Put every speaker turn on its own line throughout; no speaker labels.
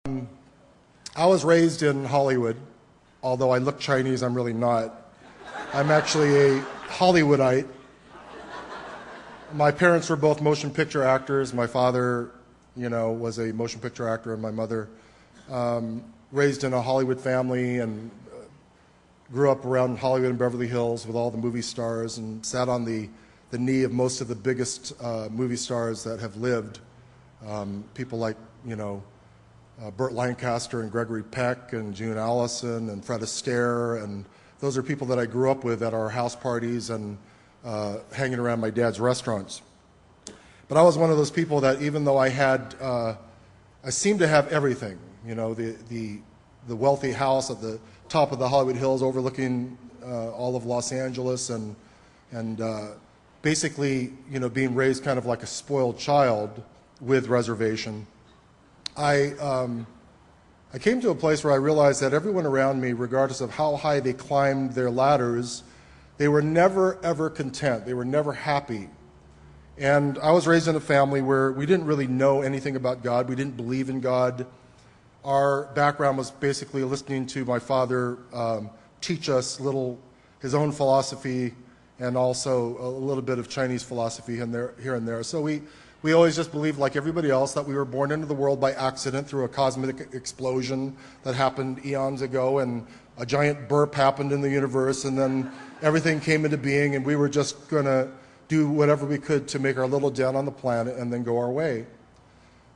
I was raised in Hollywood, although I look Chinese, I'm really not. I'm actually a Hollywoodite. My parents were both motion picture actors. My father, was a motion picture actor, and my mother raised in a Hollywood family and grew up around Hollywood and Beverly Hills with all the movie stars and sat on the knee of most of the biggest movie stars that have lived. People like, Burt Lancaster and Gregory Peck and June Allison and Fred Astaire, and those are people that I grew up with at our house parties and hanging around my dad's restaurants. But I was one of those people that even though I seemed to have everything, the wealthy house at the top of the Hollywood Hills overlooking all of Los Angeles and basically, being raised kind of like a spoiled child with reservation. I came to a place where I realized that everyone around me, regardless of how high they climbed their ladders, they were never, ever content. They were never happy. And I was raised in a family where we didn't really know anything about God. We didn't believe in God. Our background was basically listening to my father teach us his own philosophy and also a little bit of Chinese philosophy here and there. So we always just believed, like everybody else, that we were born into the world by accident through a cosmic explosion that happened eons ago, and a giant burp happened in the universe, and then everything came into being, and we were just going to do whatever we could to make our little dent on the planet and then go our way.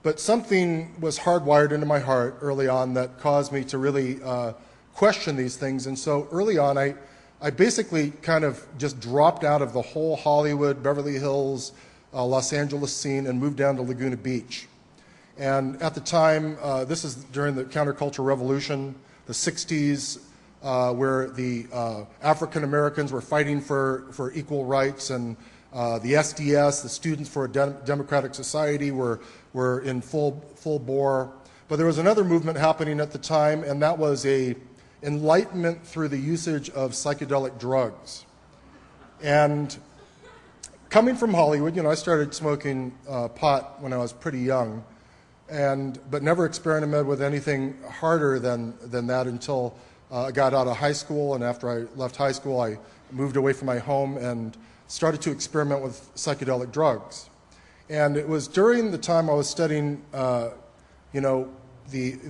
But something was hardwired into my heart early on that caused me to really question these things. And so early on, I basically kind of just dropped out of the whole Hollywood, Beverly Hills, Los Angeles scene and moved down to Laguna Beach. And at the time, this is during the counterculture revolution, the 60s, where the African Americans were fighting for equal rights, and the SDS, the Students for a Democratic Society, were in full bore. But there was another movement happening at the time, and that was a enlightenment through the usage of psychedelic drugs. And coming from Hollywood, I started smoking pot when I was pretty young, but never experimented with anything harder than that until I got out of high school. And after I left high school, I moved away from my home and started to experiment with psychedelic drugs. And it was during the time I was studying, the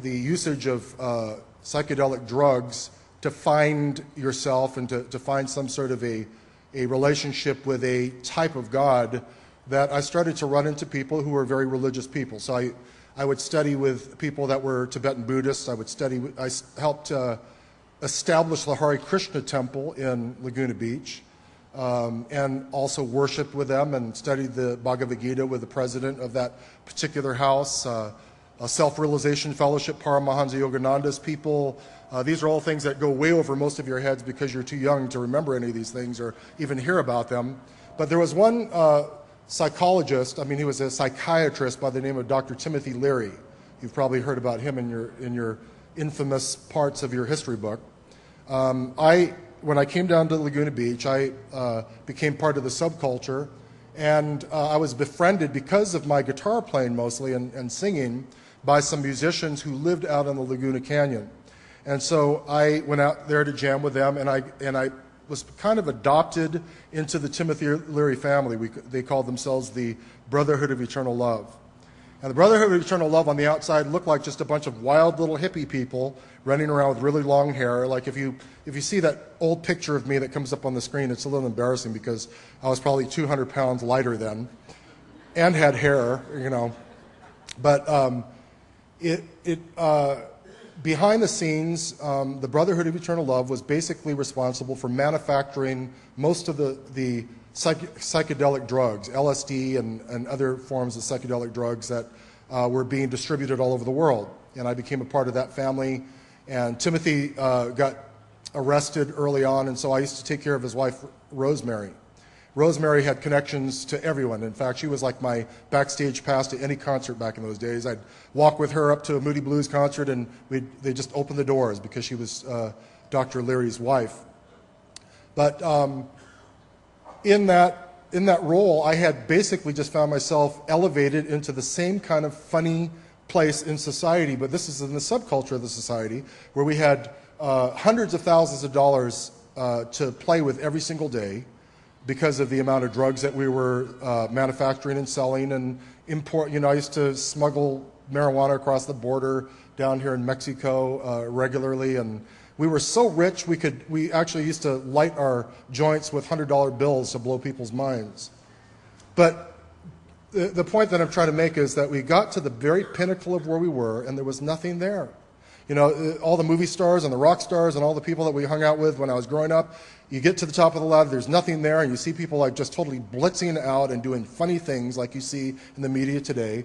usage of psychedelic drugs to find yourself and to find some sort of a relationship with a type of God, that I started to run into people who were very religious people. So I would study with people that were Tibetan Buddhists. I helped establish the Hare Krishna temple in Laguna Beach, and also worshiped with them and studied the Bhagavad Gita with the president of that particular house. A Self-Realization Fellowship, Paramahansa Yogananda's people. These are all things that go way over most of your heads because you're too young to remember any of these things or even hear about them. But there was one psychologist, he was a psychiatrist by the name of Dr. Timothy Leary. You've probably heard about him in your infamous parts of your history book. When I came down to Laguna Beach, I became part of the subculture, and I was befriended because of my guitar playing mostly and singing by some musicians who lived out in the Laguna Canyon. And so I went out there to jam with them, and I was kind of adopted into the Timothy Leary family. They called themselves the Brotherhood of Eternal Love. And the Brotherhood of Eternal Love on the outside looked like just a bunch of wild little hippie people running around with really long hair. Like if you see that old picture of me that comes up on the screen, it's a little embarrassing because I was probably 200 pounds lighter then and had hair, But behind the scenes, the Brotherhood of Eternal Love was basically responsible for manufacturing most of the psychedelic drugs, LSD and other forms of psychedelic drugs that were being distributed all over the world. And I became a part of that family. And Timothy got arrested early on, and so I used to take care of his wife, Rosemary. Rosemary had connections to everyone. In fact, she was like my backstage pass to any concert back in those days. I'd walk with her up to a Moody Blues concert, and they just opened the doors because she was Dr. Leary's wife. But in that role, I had basically just found myself elevated into the same kind of funny place in society, but this is in the subculture of the society, where we had hundreds of thousands of dollars to play with every single day because of the amount of drugs that we were manufacturing and selling and import. I used to smuggle marijuana across the border down here in Mexico regularly, and we were so rich we actually used to light our joints with $100 bills to blow people's minds. But the point that I'm trying to make is that we got to the very pinnacle of where we were, and there was nothing there. All the movie stars and the rock stars and all the people that we hung out with when I was growing up, you get to the top of the ladder, there's nothing there, and you see people like just totally blitzing out and doing funny things like you see in the media today.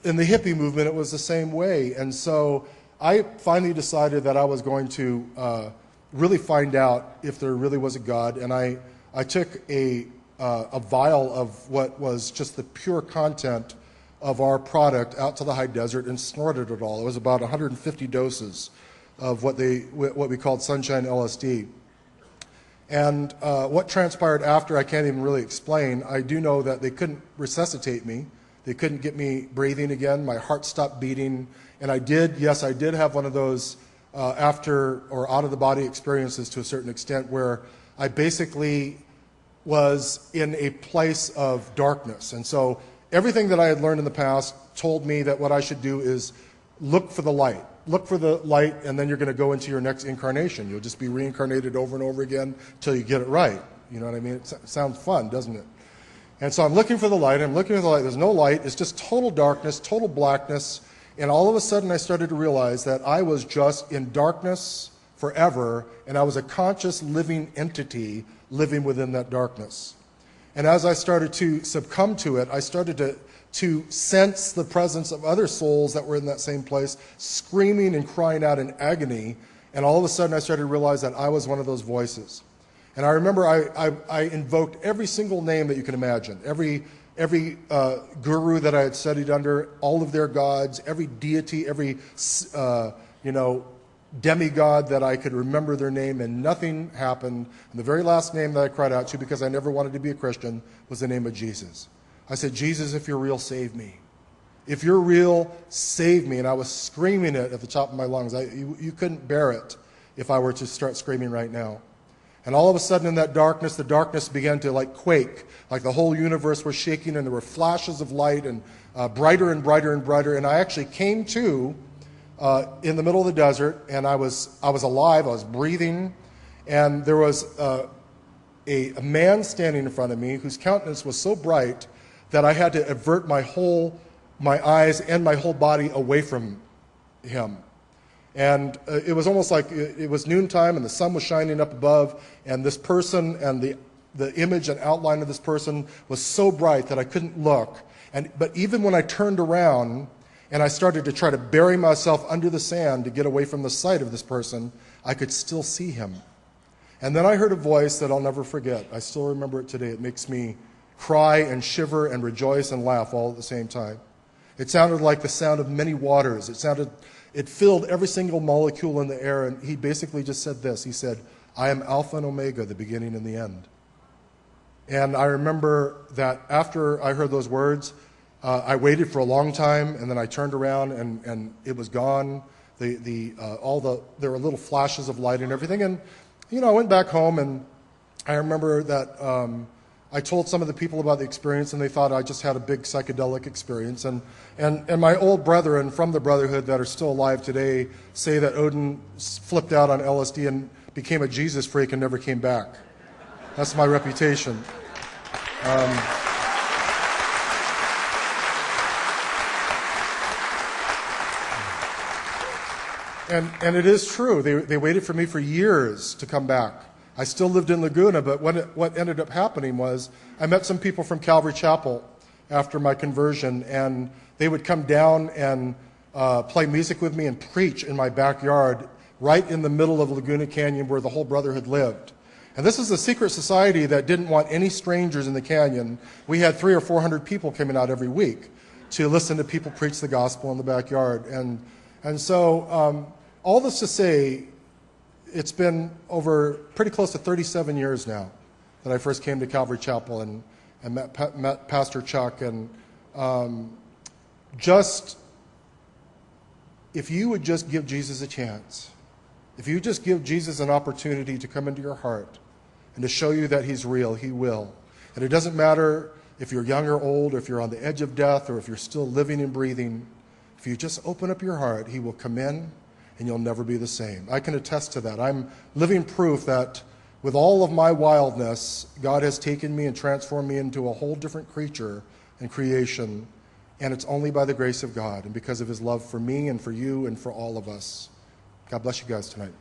In the hippie movement, it was the same way. And so I finally decided that I was going to really find out if there really was a God, and I took a vial of what was just the pure content of our product out to the high desert and snorted it all. It was about 150 doses of what we called sunshine LSD. And what transpired after, I can't even really explain. I do know that they couldn't resuscitate me. They couldn't get me breathing again. My heart stopped beating. And I did have one of those after or out-of-the-body experiences to a certain extent where I basically was in a place of darkness. And so everything that I had learned in the past told me that what I should do is look for the light. Look for the light, and then you're going to go into your next incarnation. You'll just be reincarnated over and over again until you get it right. You know what I mean? It sounds fun, doesn't it? And so I'm looking for the light. I'm looking for the light. There's no light. It's just total darkness, total blackness. And all of a sudden I started to realize that I was just in darkness forever, and I was a conscious living entity living within that darkness. And as I started to succumb to it, I started to sense the presence of other souls that were in that same place, screaming and crying out in agony. And all of a sudden I started to realize that I was one of those voices. And I remember I invoked every single name that you can imagine, every guru that I had studied under, all of their gods, every deity, every demigod that I could remember their name, and nothing happened. And the very last name that I cried out to, because I never wanted to be a Christian, was the name of Jesus. I said, Jesus, if you're real, save me. If you're real, save me. And I was screaming it at the top of my lungs. You couldn't bear it if I were to start screaming right now. And all of a sudden in that darkness, the darkness began to quake, like the whole universe was shaking, and there were flashes of light, and brighter and brighter and brighter. And I actually came to in the middle of the desert, and I was alive, I was breathing, and there was a man standing in front of me whose countenance was so bright that I had to avert my eyes and my whole body away from him. And it was almost like it was noontime, and the sun was shining up above, and this person and the image and outline of this person was so bright that I couldn't look. But even when I turned around and I started to try to bury myself under the sand to get away from the sight of this person, I could still see him. And then I heard a voice that I'll never forget. I still remember it today. It makes me cry and shiver and rejoice and laugh all at the same time. It sounded like the sound of many waters. It filled every single molecule in the air, and he basically just said this. He said, I am Alpha and Omega, the beginning and the end. And I remember that after I heard those words, I waited for a long time, and then I turned around, and it was gone. There were little flashes of light and everything. And, I went back home, and I remember that I told some of the people about the experience, and they thought I just had a big psychedelic experience. And my old brethren from the Brotherhood that are still alive today say that Oden flipped out on LSD and became a Jesus freak and never came back. That's my reputation. And it is true. They waited for me for years to come back. I still lived in Laguna, but what ended up happening was I met some people from Calvary Chapel after my conversion, and they would come down and play music with me and preach in my backyard right in the middle of Laguna Canyon where the whole Brotherhood lived. And this is a secret society that didn't want any strangers in the canyon. We had 300 or 400 people coming out every week to listen to people preach the gospel in the backyard. And so all this to say, it's been over pretty close to 37 years now that I first came to Calvary Chapel and met Pastor Chuck. And just if you would just give Jesus a chance, if you just give Jesus an opportunity to come into your heart and to show you that he's real, he will. And it doesn't matter if you're young or old, or if you're on the edge of death, or if you're still living and breathing. If you just open up your heart, he will come in and you'll never be the same. I can attest to that. I'm living proof that with all of my wildness, God has taken me and transformed me into a whole different creature and creation. And it's only by the grace of God and because of his love for me and for you and for all of us. God bless you guys tonight.